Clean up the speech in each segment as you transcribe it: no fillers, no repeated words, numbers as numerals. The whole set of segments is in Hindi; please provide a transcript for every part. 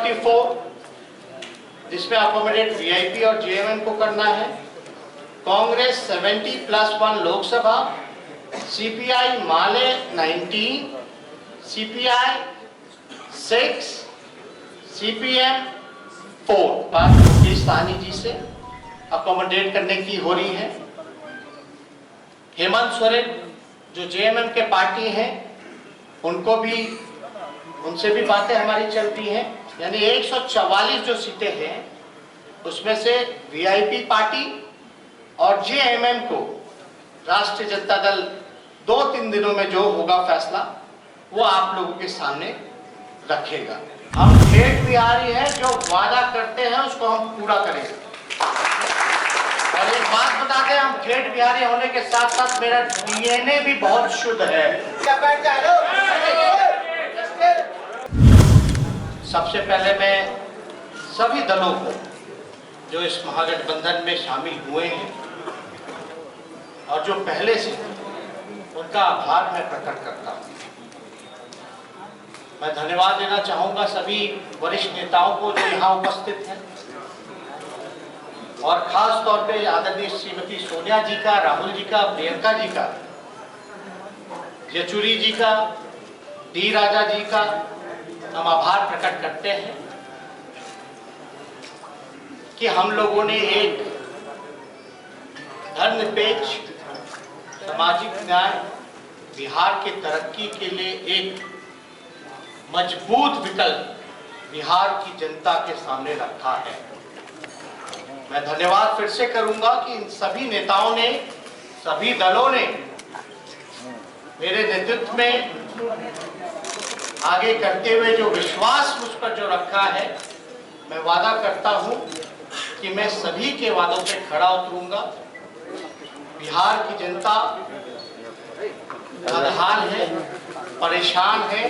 44 जिसमें अकोमोडेट वीआईपी और जेएमएम को करना है। कांग्रेस 70+1 लोकसभा, सीपीआई माले 19, सीपीआई 6, सीपीएम 4 बात मुकेश सहनी जी से अकोमोडेट करने की हो रही है। हेमंत सोरेन जो जेएमएम के पार्टी हैं उनको भी, उनसे भी बातें हमारी चलती हैं। यानी 144 जो सीटें हैं उसमें से वीआईपी पार्टी और जेएमएम को राष्ट्रीय जनता दल 2-3 दिनों में जो होगा फैसला वो आप लोगों के सामने रखेगा। हम ठेठ बिहारी हैं, जो वादा करते हैं उसको हम पूरा करेंगे। और एक बात बता दें, हम ठेठ बिहारी होने के साथ साथ मेरा डीएनए भी बहुत शुद्ध है। सबसे पहले मैं सभी दलों को जो इस महागठबंधन में शामिल हुए हैं और जो पहले से उनका आभार मैं प्रकट करता हूं। मैं धन्यवाद देना चाहूंगा सभी वरिष्ठ नेताओं को जो यहाँ उपस्थित हैं और खास तौर पे आदरणीय श्रीमती सोनिया जी का, राहुल जी का, प्रियंका जी का, येचुरी जी का, डी राजा जी का हम आभार प्रकट करते हैं कि हम लोगों ने एक धर्मनिरपेक्ष सामाजिक न्याय बिहार की तरक्की के लिए एक मजबूत विकल्प बिहार की जनता के सामने रखा है। मैं धन्यवाद फिर से करूंगा कि इन सभी नेताओं ने, सभी दलों ने मेरे नेतृत्व में आगे करते हुए जो विश्वास मुझ पर जो रखा है, मैं वादा करता हूं कि मैं सभी के वादों पे खड़ा उतरूंगा। बिहार की जनता बदहाल है, परेशान है,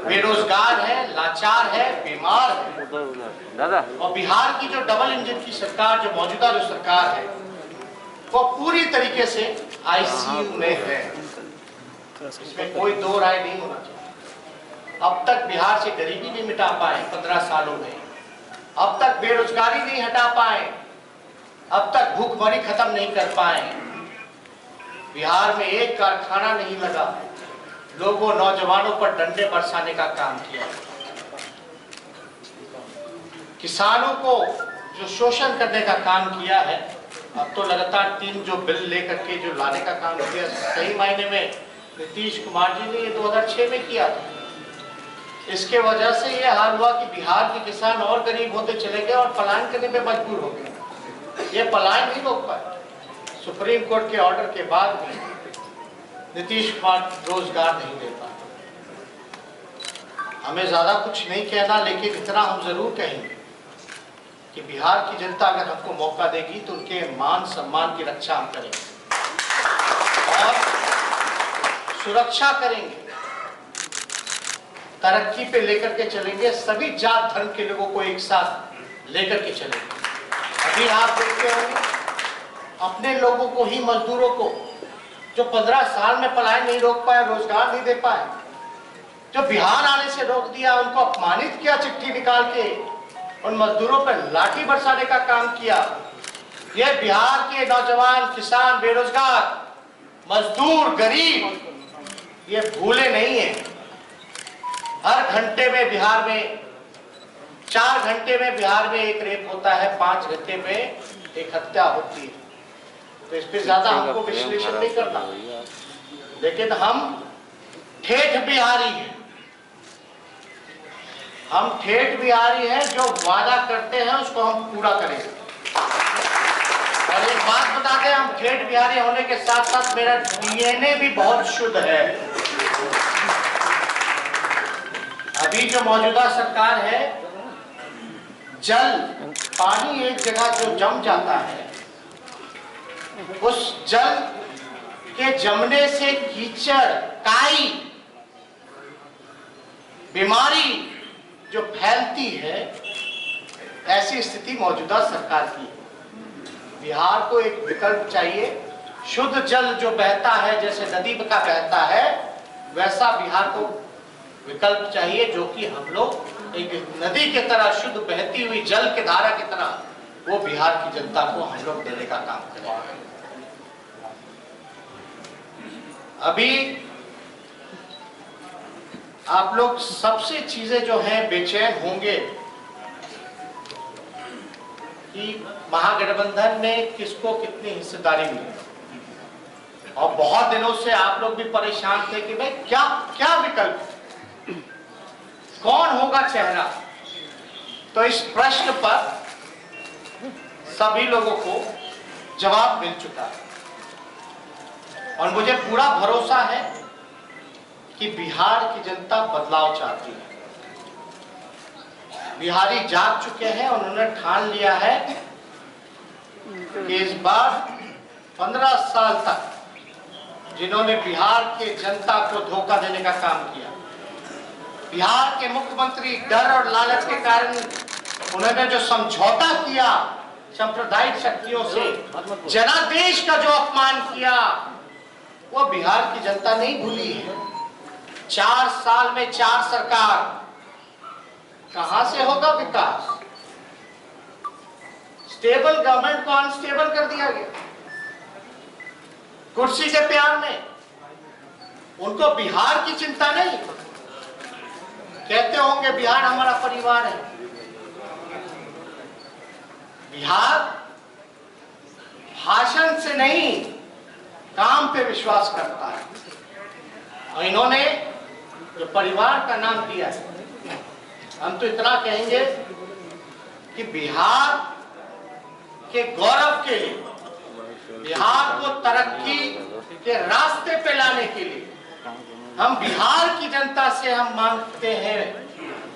बेरोजगार है, लाचार है, बीमार है। और बिहार की जो डबल इंजन की सरकार, जो मौजूदा जो सरकार है, वो पूरी तरीके से आईसीयू में है। इसमें कोई दो राय नहीं होना चाहिए। अब तक बिहार से गरीबी नहीं मिटा पाए 15 सालों में, अब तक बेरोजगारी नहीं हटा पाए, अब तक भूखमरी खत्म नहीं कर पाए। बिहार में एक कारखाना नहीं लगा, लोगों नौजवानों पर डंडे बरसाने का काम किया। किसानों को जो शोषण करने का काम किया है, अब तो लगातार 3 जो बिल लेकर के जो लाने का काम किया, सही मायने में नीतीश कुमार जी ने ये 2006 में किया था। इसके वजह से ये हाल हुआ कि बिहार के किसान और गरीब होते चले गए और पलायन करने पे मजबूर हो गए। ये पलायन नहीं रोक पाए। सुप्रीम कोर्ट के ऑर्डर के बाद भी नीतीश कुमार रोजगार नहीं दे पाए। हमें ज्यादा कुछ नहीं कहना, लेकिन इतना हम जरूर कहेंगे कि बिहार की जनता अगर हमको मौका देगी तो उनके मान सम्मान की रक्षा हम करेंगे और सुरक्षा करेंगे, तरक्की पे लेकर के चलेंगे, सभी जात धर्म के लोगों को एक साथ लेकर के चलेंगे। अभी आप देखते होंगे अपने लोगों को ही, मजदूरों को जो 15 साल में पलायन नहीं रोक पाए, रोजगार नहीं दे पाए, जो बिहार आने से रोक दिया, उनको अपमानित किया, चिट्ठी निकाल के उन मजदूरों पर लाठी बरसाने का काम किया। ये बिहार के नौजवान, किसान, बेरोजगार, मजदूर, गरीब ये भूले नहीं है। हर घंटे में बिहार में 4 घंटे में बिहार में एक रेप होता है, 5 घंटे में एक हत्या होती है। तो इस पर ज्यादा हमको विश्लेषण नहीं करना, लेकिन हम ठेठ बिहारी हैं। हम ठेठ बिहारी हैं, जो वादा करते हैं उसको हम पूरा करेंगे। और एक बात बता दें, हम ठेठ बिहारी होने के साथ साथ मेरा डीएनए भी बहुत शुद्ध है। अभी जो मौजूदा सरकार है, जल, पानी एक जगह जो जम जाता है, उस जल के जमने से कीचड़, काई, बीमारी जो फैलती है, ऐसी स्थिति मौजूदा सरकार की है। बिहार को एक विकल्प चाहिए। शुद्ध जल जो बहता है, जैसे नदी का बहता है, वैसा बिहार को विकल्प चाहिए, जो कि हम लोग एक नदी की तरह, शुद्ध बहती हुई जल के धारा की तरह, वो बिहार की जनता को हम लोग देने का काम करेंगे। अभी आप लोग सबसे चीजें जो हैं बेचैन होंगे कि महागठबंधन में किसको कितनी हिस्सेदारी मिली, और बहुत दिनों से आप लोग भी परेशान थे कि भाई क्या क्या विकल्प, कौन होगा चेहरा। तो इस प्रश्न पर सभी लोगों को जवाब मिल चुका है, और मुझे पूरा भरोसा है कि बिहार की जनता बदलाव चाहती है। बिहारी जाग चुके हैं, उन्होंने ठान लिया है कि इस बार 15 साल तक जिन्होंने बिहार के जनता को धोखा देने का काम किया, बिहार के मुख्यमंत्री डर और लालच के कारण उन्होंने जो समझौता किया सांप्रदायिक शक्तियों से, जनादेश का जो अपमान किया, वो बिहार की जनता नहीं भूली है। 4 साल में 4 सरकार, कहां से होगा विकास? स्टेबल गवर्नमेंट को अनस्टेबल कर दिया गया कुर्सी के प्यार में। उनको बिहार की चिंता नहीं, कहते होंगे बिहार हमारा परिवार है। बिहार भाषण से नहीं, काम पे विश्वास करता है, और इन्होंने जो परिवार का नाम दिया है, हम तो इतना कहेंगे कि बिहार के गौरव के लिए, बिहार को तरक्की के रास्ते पे लाने के लिए हम बिहार की जनता से हम मांगते हैं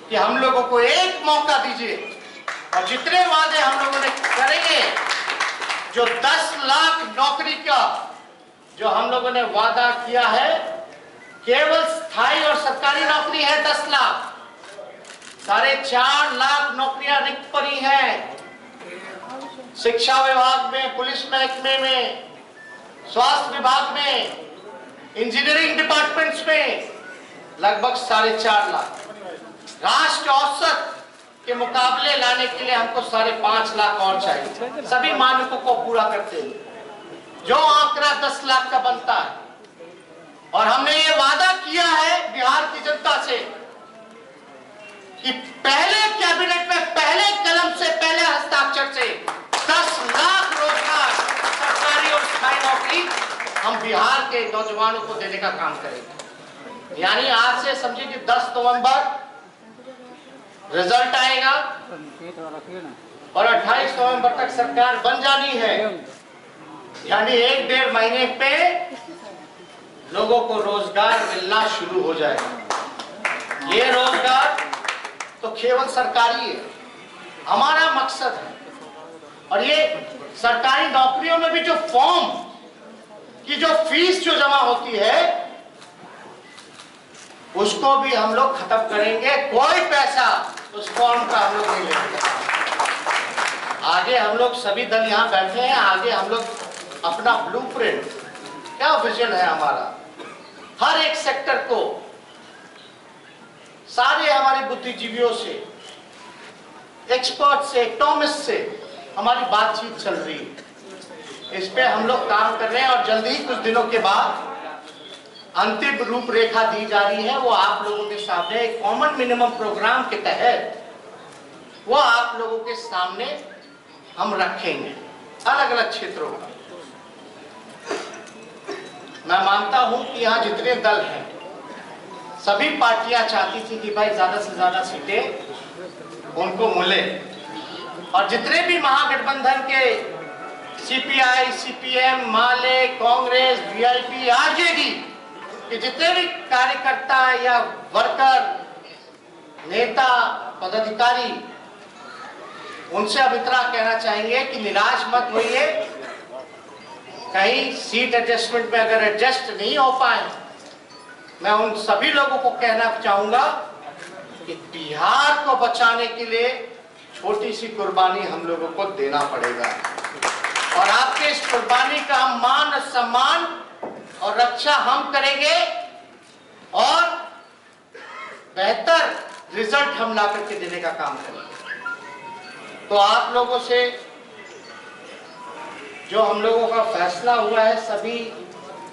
कि हम लोगों को एक मौका दीजिए, और जितने वादे हम लोगों ने करेंगे, जो 10 लाख नौकरी का जो हम लोगों ने वादा किया है, केवल स्थायी और सरकारी नौकरी है 10 लाख, 4.5 लाख नौकरियां रिक्त पड़ी हैं। शिक्षा विभाग में, पुलिस महकमे में, स्वास्थ्य विभाग में, इंजीनियरिंग डिपार्टमेंट्स में लगभग 4.5 लाख। राष्ट्र औसत के मुकाबले लाने के लिए हमको 5.5 लाख और चाहिए, सभी मानकों को पूरा करते हुए, जो आंकड़ा 10 लाख का बनता है। और हमने ये वादा किया है बिहार की जनता से कि पहले कैबिनेट में, पहले कलम से, पहले हस्ताक्षर से 10 लाख रोजगार, सरकारी और स्थायी नौकरी हम बिहार के नौजवानों को देने का काम करेंगे। यानी आज से समझिए कि 10 नवंबर रिजल्ट आएगा और 28 नवंबर तक सरकार बन जानी है। यानी 1-1.5 महीने पे लोगों को रोजगार मिलना शुरू हो जाएगा। ये रोजगार तो केवल सरकारी है, हमारा मकसद है। और ये सरकारी नौकरियों में भी जो फॉर्म की जो फीस जो जमा होती है, उसको भी हम लोग खत्म करेंगे। कोई पैसा उस फॉर्म का हम लोग नहीं लेंगे। आगे हम लोग सभी दल यहाँ बैठे हैं, आगे हम लोग अपना ब्लूप्रिंट, क्या विजन है हमारा, हर एक सेक्टर को, सारे हमारे बुद्धिजीवियों से, एक्सपर्ट से, इकोनॉमिस्ट से हमारी बातचीत चल रही है। इस पे हम लोग काम कर रहे हैं, और जल्दी ही कुछ दिनों के बाद अंतिम रूपरेखा दी जा रही है। वो आप लोगों के सामने एक कॉमन मिनिमम प्रोग्राम के तहत वो आप लोगों के सामने हम रखेंगे, अलग अलग क्षेत्रों का। मैं मानता हूं कि यहाँ जितने दल हैं, सभी पार्टियां चाहती थी कि भाई ज्यादा से ज्यादा सीटें उनको मिले, और जितने भी महागठबंधन के सीपीआई, सीपीएम, माले, कांग्रेस, वीआईपी, आरजेडी के जितने भी कार्यकर्ता या वर्कर, नेता, पदाधिकारी, उनसे अब इतना कहना चाहेंगे कि निराश मत होइए। कहीं सीट एडजस्टमेंट में अगर एडजस्ट नहीं हो पाए, मैं उन सभी लोगों को कहना चाहूंगा कि बिहार को बचाने के लिए छोटी सी कुर्बानी हम लोगों को देना पड़ेगा, और आपके इस कुर्बानी का हम मान, सम्मान और रक्षा हम करेंगे, और बेहतर रिजल्ट हम ला करके देने का काम करेंगे। तो आप लोगों से जो हम लोगों का फैसला हुआ है सभी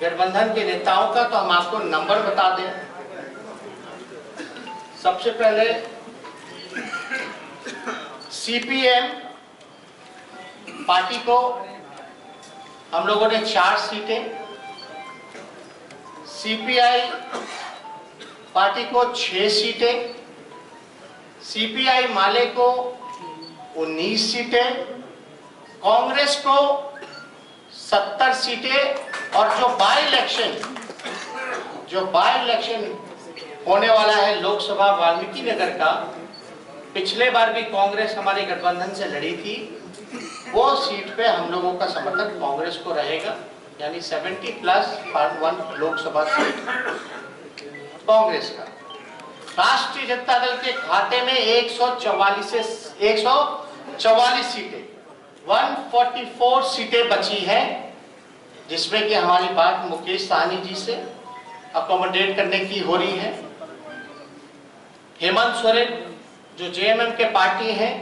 गठबंधन के नेताओं का, तो हम आपको नंबर बता दें। सबसे पहले सीपीएम पार्टी को हम लोगों ने 4 सीटें, सीपीआई पार्टी को 6 सीटें, सीपीआई माले को 19 सीटें, कांग्रेस को 70 सीटें और जो बाई इलेक्शन होने वाला है लोकसभा वाल्मीकि नगर का, पिछले बार भी कांग्रेस हमारे गठबंधन से लड़ी थी, वो सीट पे हम लोगों का समर्थन कांग्रेस को रहेगा, यानी 70+1 लोकसभा सीट कांग्रेस का। राष्ट्रीय जनता दल के खाते में 144 सीटें, 144 सीटें बची हैं, जिसमें कि हमारी बात मुकेश सहनी जी से अकोमोडेट करने की हो रही है। हेमंत सोरेन जो जेएमएम के पार्टी हैं,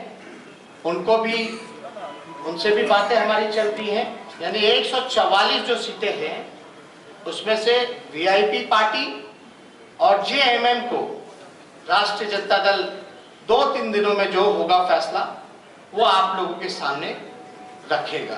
उनसे भी बातें हमारी चलती हैं, यानी 144 जो सीटें हैं उसमें से वीआईपी पार्टी और जेएमएम को राष्ट्रीय जनता दल 2-3 दिनों में जो होगा फैसला वो आप लोगों के सामने रखेगा।